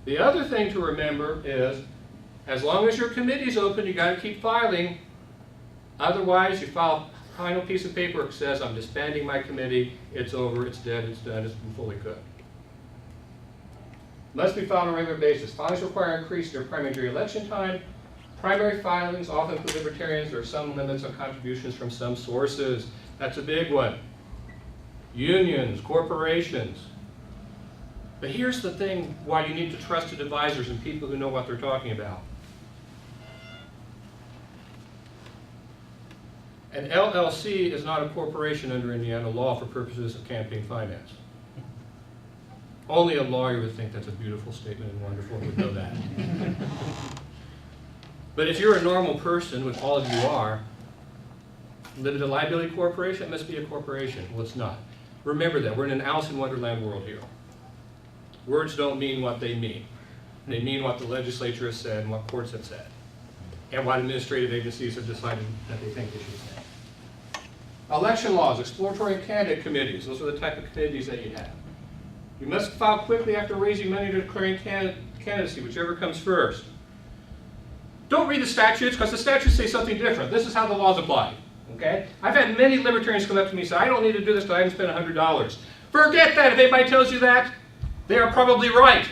The other thing to remember is, as long as your committee's open, you got to keep filing. Otherwise, you file a final piece of paper that says, I'm disbanding my committee, it's over, it's dead, it's done, it's been fully cooked. Must be filed on a regular basis. Filings require increase in your primary jury election time. Primary filings often include libertarians. There are some limits on contributions from some sources. That's a big one. Unions, corporations. But here's the thing why you need to trusted advisors and people who know what they're talking about. An LLC is not a corporation under Indiana law for purposes of campaign finance. Only a lawyer would think that's a beautiful statement and wonderful and would know that. But if you're a normal person, which all of you are, limited liability corporation, it must be a corporation. Well, it's not. Remember that. We're in an Alice in Wonderland world here. Words don't mean what they mean. They mean what the legislature has said and what courts have said, and what administrative agencies have decided that they think they should say. Election laws, exploratory and candidate committees. Those are the type of committees that you have. You must file quickly after raising money to declaring candidacy, whichever comes first. Don't read the statutes, because the statutes say something different. This is how the laws apply. Okay? I've had many libertarians come up to me and say, I don't need to do this because I haven't spent $100. Forget that. If anybody tells you that, they are probably right.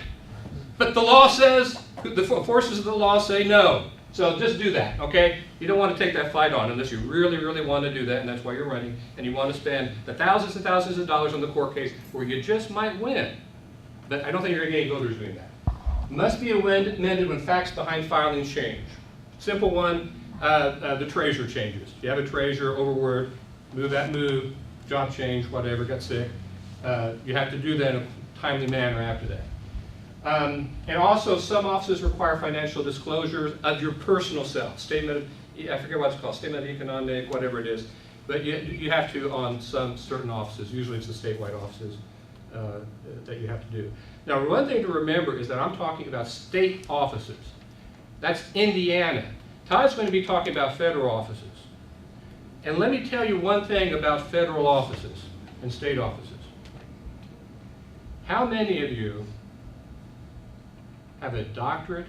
But the law says, the forces of the law say no. So just do that, okay? You don't want to take that fight on unless you really, really want to do that, and that's why you're running, and you want to spend the thousands and thousands of dollars on the court case where you just might win. But I don't think you're going to get any voters doing that. Must be amended when facts behind filings change. Simple one, the treasurer changes. You have a treasurer, overword, move, job change, whatever, got sick. You have to do that in a timely manner after that. And also, some offices require financial disclosures of your personal self. Statement of, I forget what it's called, statement of economic, whatever it is. But you have to on some certain offices. Usually it's the statewide offices that you have to do. Now, one thing to remember is that I'm talking about state offices. That's Indiana. Todd's going to be talking about federal offices. And let me tell you one thing about federal offices and state offices. How many of you have a doctorate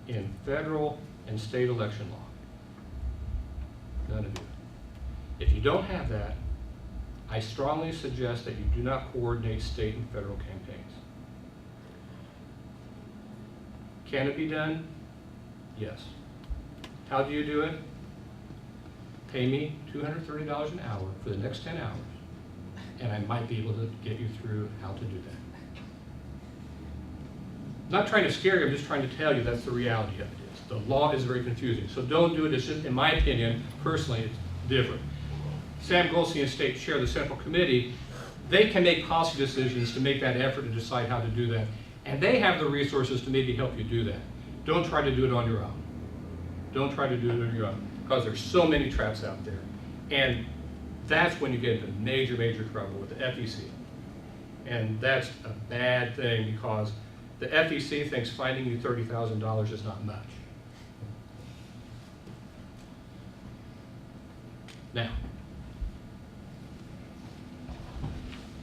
in federal and state election law? None of you. If you don't have that, I strongly suggest that you do not coordinate state and federal campaigns. Can it be done? Yes. How do you do it? Pay me $230 an hour for the next 10 hours, and I might be able to get you through how to do that. I'm not trying to scare you, I'm just trying to tell you that's the reality of it is. The law is very confusing, so don't do it. It's just, in my opinion, personally, it's different. Sam Goldstein and State Chair of the Central Committee, they can make policy decisions to make that effort to decide how to do that. And they have the resources to maybe help you do that. Don't try to do it on your own. Don't try to do it on your own, because there's so many traps out there. And that's when you get into major, major trouble with the FEC. And that's a bad thing, because the FEC thinks finding you $30,000 is not much. Now,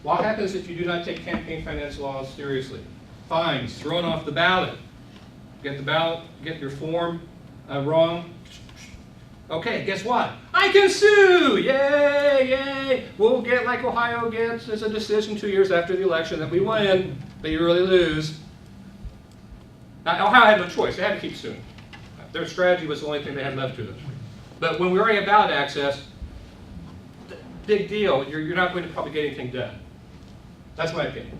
what happens if you do not take campaign finance laws seriously? Fines, thrown off the ballot. Get the ballot, get your form wrong. Okay, guess what? I can sue! Yay, yay! We'll get, like Ohio gets, as a decision 2 years after the election that we win, but you really lose. Now, Ohio had no choice. They had to keep suing. Their strategy was the only thing they had left to them. But when we already have ballot access, big deal. You're not going to probably get anything done. That's my opinion.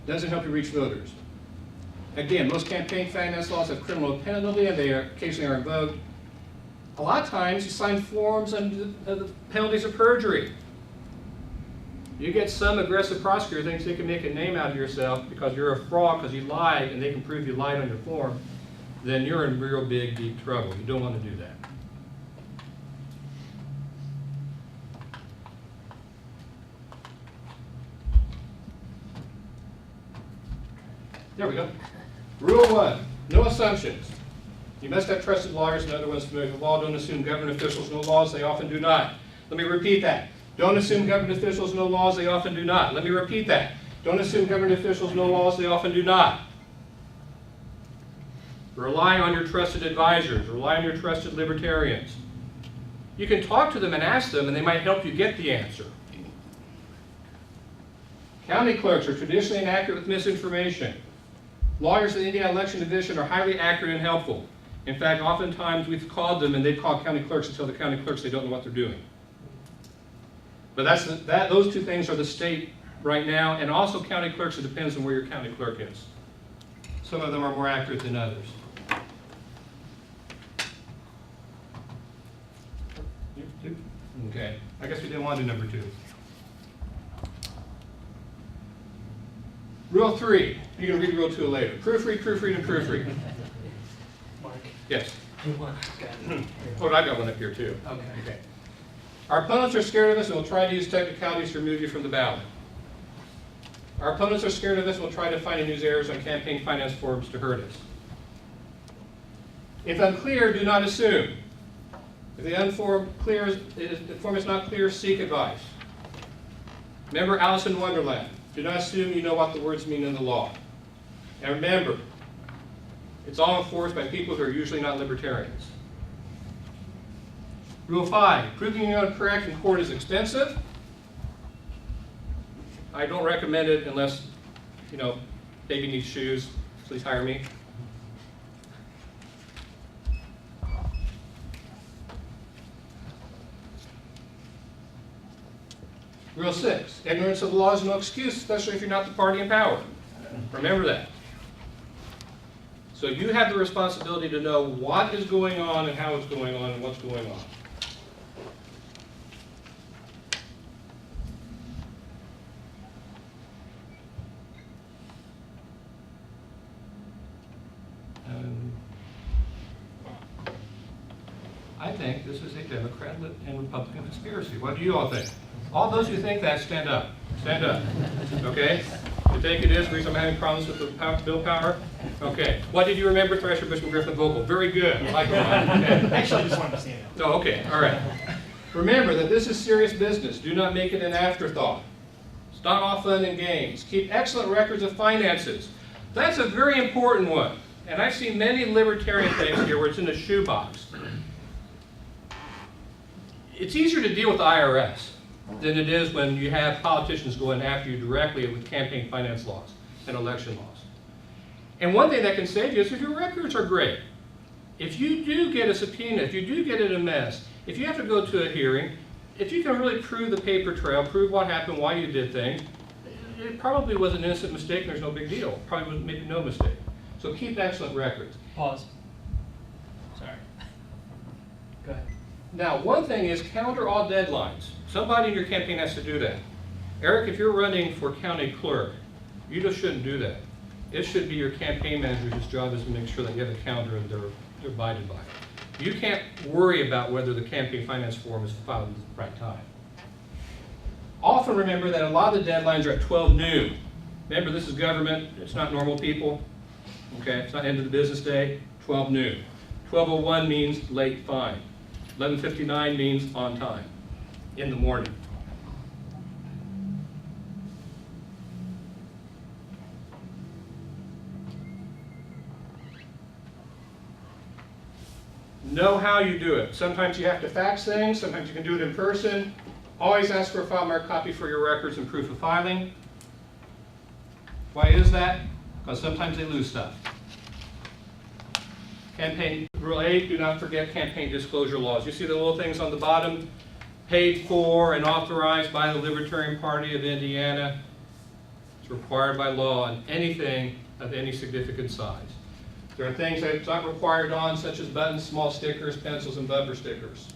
Doesn't help you reach voters. Again, most campaign finance laws have criminal penalty, and they occasionally are invoked. A lot of times you sign forms under the penalties of perjury. You get some aggressive prosecutor thinks they can make a name out of yourself because you're a fraud because you lied, and they can prove you lied on your form, then you're in real big, deep trouble. You don't want to do that. There we go. Rule 1, no assumptions. You must have trusted lawyers and other ones familiar with the law. Don't assume government officials know laws. They often do not. Let me repeat that. Don't assume government officials know laws. They often do not. Let me repeat that. Don't assume government officials know laws. They often do not. Rely on your trusted advisors. Rely on your trusted libertarians. You can talk to them and ask them, and they might help you get the answer. County clerks are traditionally inaccurate with misinformation. Lawyers in the Indiana Election Division are highly accurate and helpful. In fact, oftentimes we've called them and they've called county clerks and tell the county clerks they don't know what they're doing. But those two things are the state right now, and also county clerks, it depends on where your county clerk is. Some of them are more accurate than others. Okay, I guess we didn't want to do number 2. Rule 3, you can read Rule 2 later. Proofread, proofread, and proofread. Mark, Yes. you want? Oh, I got one up here too. Okay. Our opponents are scared of us and will try to use technicalities to remove you from the ballot. Our opponents are scared of us and will try to find and use errors on campaign finance forms to hurt us. If unclear, do not assume. If the form is not clear, seek advice. Remember Alice in Wonderland. Do not assume you know what the words mean in the law. And remember, it's all enforced by people who are usually not libertarians. Rule 5, proving you're correct in court is expensive. I don't recommend it unless, baby needs shoes. Please hire me. Rule 6, ignorance of the law is no excuse, especially if you're not the party in power. Remember that. So you have the responsibility to know what is going on and how it's going on and what's going on. I think this is a Democrat and Republican conspiracy. What do you all think? All those who think that, stand up. Stand up. Okay? You think it is? The reason I'm having problems with the bill power? Okay. What did you remember, Thresher, Bushman, Griffin, Vogel? Very good. I like that. Okay. Actually, I just wanted to stand up. Oh, okay. All right. Remember that this is serious business. Do not make it an afterthought. It's not all fun and games. Keep excellent records of finances. That's a very important one. And I've seen many libertarian things here where it's in a shoebox. It's easier to deal with the IRS than it is when you have politicians going after you directly with campaign finance laws and election laws. And one thing that can save you is if your records are great. If you do get a subpoena, if you do get it a mess, if you have to go to a hearing, if you can really prove the paper trail, prove what happened, why you did things, it probably was an innocent mistake and there's no big deal. Probably was maybe no mistake. So keep excellent records. Pause. Sorry. Go ahead. Now, one thing is counter all deadlines. Somebody in your campaign has to do that. Eric, if you're running for county clerk, you just shouldn't do that. It should be your campaign manager whose job is to make sure that you have a calendar and they're abided by it. You can't worry about whether the campaign finance form is filed at the right time. Often remember that a lot of the deadlines are at 12 noon. Remember, this is government. It's not normal people. Okay, it's not end of the business day. 12 noon. 12:01 means late fine. 11:59 means on time, in the morning. Know how you do it. Sometimes you have to fax things, sometimes you can do it in person. Always ask for a file mark copy for your records and proof of filing. Why is that? Because sometimes they lose stuff. Campaign Rule 8, do not forget campaign disclosure laws. You see the little things on the bottom? Paid for and authorized by the Libertarian Party of Indiana. It's required by law on anything of any significant size. There are things that it's not required on, such as buttons, small stickers, pencils, and bumper stickers.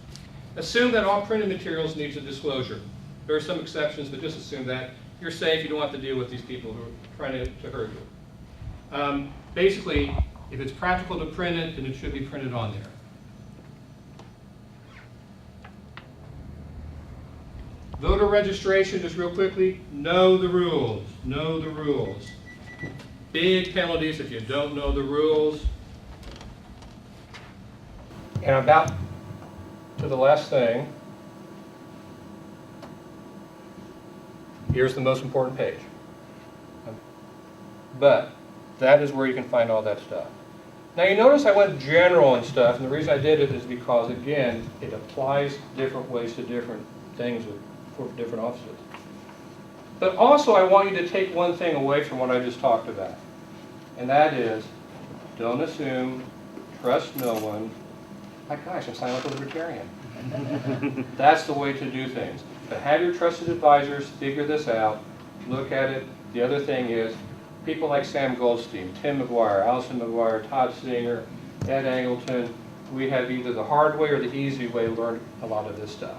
Assume that all printed materials needs a disclosure. There are some exceptions, but just assume that. You're safe, you don't have to deal with these people who are trying to hurt you. Basically, if it's practical to print it, then it should be printed on there. Voter registration, just real quickly, know the rules. Know the rules. Big penalties if you don't know the rules. And about to the last thing. Here's the most important page. But that is where you can find all that stuff. Now you notice I went general and stuff, and the reason I did it is because, again, it applies different ways to different things for different offices. But also I want you to take one thing away from what I just talked about, and that is, don't assume, trust no one. My gosh, I'm signing up for Libertarian. That's the way to do things. But have your trusted advisors figure this out, look at it. The other thing is, people like Sam Goldstein, Tim McGuire, Allison McGuire, Todd Singer, Ed Angleton, we have either the hard way or the easy way learned a lot of this stuff.